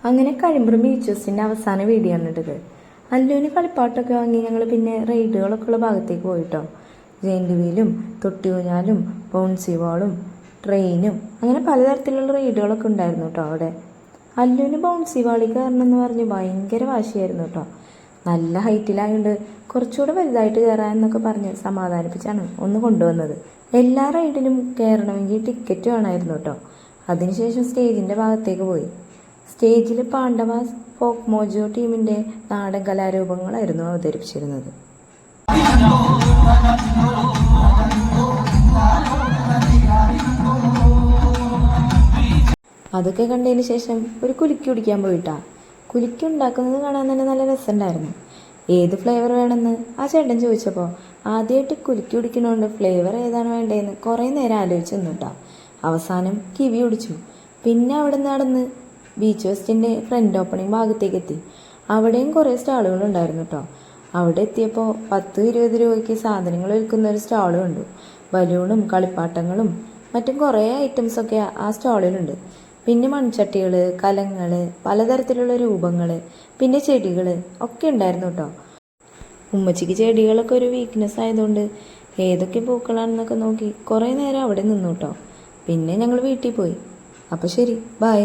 അങ്ങനെ കഴിയുമ്പോഴും ബീച്ചസിൻ്റെ അവസാന വീഡിയോ ആണ് ഇട്ടത്. അല്ലുവിന് കളിപ്പാട്ടൊക്കെ വാങ്ങി ഞങ്ങൾ പിന്നെ റൈഡുകളൊക്കെ ഉള്ള ഭാഗത്തേക്ക് പോയിട്ടോ. ജെയിൻ്റ് വീലും തൊട്ടിയൂഞ്ഞാലും ബൗൺസി ബോളും ട്രെയിനും അങ്ങനെ പലതരത്തിലുള്ള റൈഡുകളൊക്കെ ഉണ്ടായിരുന്നു കേട്ടോ അവിടെ. അല്ലുവിന് ബൗൺസി വാളിൽ കയറണം എന്ന് പറഞ്ഞ് ഭയങ്കര വാശിയായിരുന്നു കേട്ടോ. നല്ല ഹൈറ്റിലായതുകൊണ്ട് കുറച്ചുകൂടെ വലുതായിട്ട് കയറാൻ എന്നൊക്കെ പറഞ്ഞ് സമാധാനിപ്പിച്ചാണ് ഒന്ന് കൊണ്ടുവന്നത്. എല്ലാ റൈഡിലും കയറണമെങ്കിൽ ടിക്കറ്റ് വേണമായിരുന്നു കേട്ടോ. അതിനുശേഷം സ്റ്റേജിൻ്റെ ഭാഗത്തേക്ക് പോയി. സ്റ്റേജിൽ പാണ്ഡവാസ് ഫോക്ക് മോജോ ടീമിൻ്റെ നാടൻ കലാരൂപങ്ങളായിരുന്നു അവതരിപ്പിച്ചിരുന്നത്. അതൊക്കെ കണ്ടതിന് ശേഷം ഒരു കുലുക്കി കുടിക്കാൻ പോയിട്ടാ. കുലുക്കി ഉണ്ടാക്കുന്നത് കാണാൻ തന്നെ നല്ല രസമുണ്ടായിരുന്നു. ഏത് ഫ്ലേവർ വേണമെന്ന് ആ ചേട്ടൻ ചോദിച്ചപ്പോൾ ആദ്യമായിട്ട് കുലുക്കി കുടിക്കണോണ്ട് ഫ്ലേവർ ഏതാണ് വേണ്ടതെന്ന് കുറേ നേരം ആലോചിച്ച് നിന്നുട്ടാ. അവസാനം കിവി കുടിച്ചു. പിന്നെ അവിടെ നടന്ന് ബീച്ച് വെസ്റ്റിൻ്റെ ഫ്രണ്ട് ഓപ്പണിംഗ് ഭാഗത്തേക്ക് എത്തി. അവിടെയും കുറേ സ്റ്റാളുകൾ ഉണ്ടായിരുന്നു കേട്ടോ. അവിടെ എത്തിയപ്പോൾ 10-20 രൂപയ്ക്ക് സാധനങ്ങൾ വിൽക്കുന്ന ഒരു സ്റ്റാൾ കണ്ടു. ബലൂണും കളിപ്പാട്ടങ്ങളും മറ്റും കുറേ ഐറ്റംസൊക്കെ ആ സ്റ്റാളിലുണ്ട്. പിന്നെ മൺചട്ടികൾ, കലങ്ങൾ, പലതരത്തിലുള്ള രൂപങ്ങൾ, പിന്നെ ചെടികൾ ഒക്കെ ഉണ്ടായിരുന്നു കേട്ടോ. ഉമ്മച്ചിക്ക് ചെടികളൊക്കെ ഒരു വീക്ക്നെസ് ആയതുകൊണ്ട് ഏതൊക്കെ പൂക്കളാണെന്നൊക്കെ നോക്കി കുറേ നേരം അവിടെ നിന്നു കേട്ടോ. പിന്നെ ഞങ്ങൾ വീട്ടിൽ പോയി. അപ്പോൾ ശരി, ബൈ.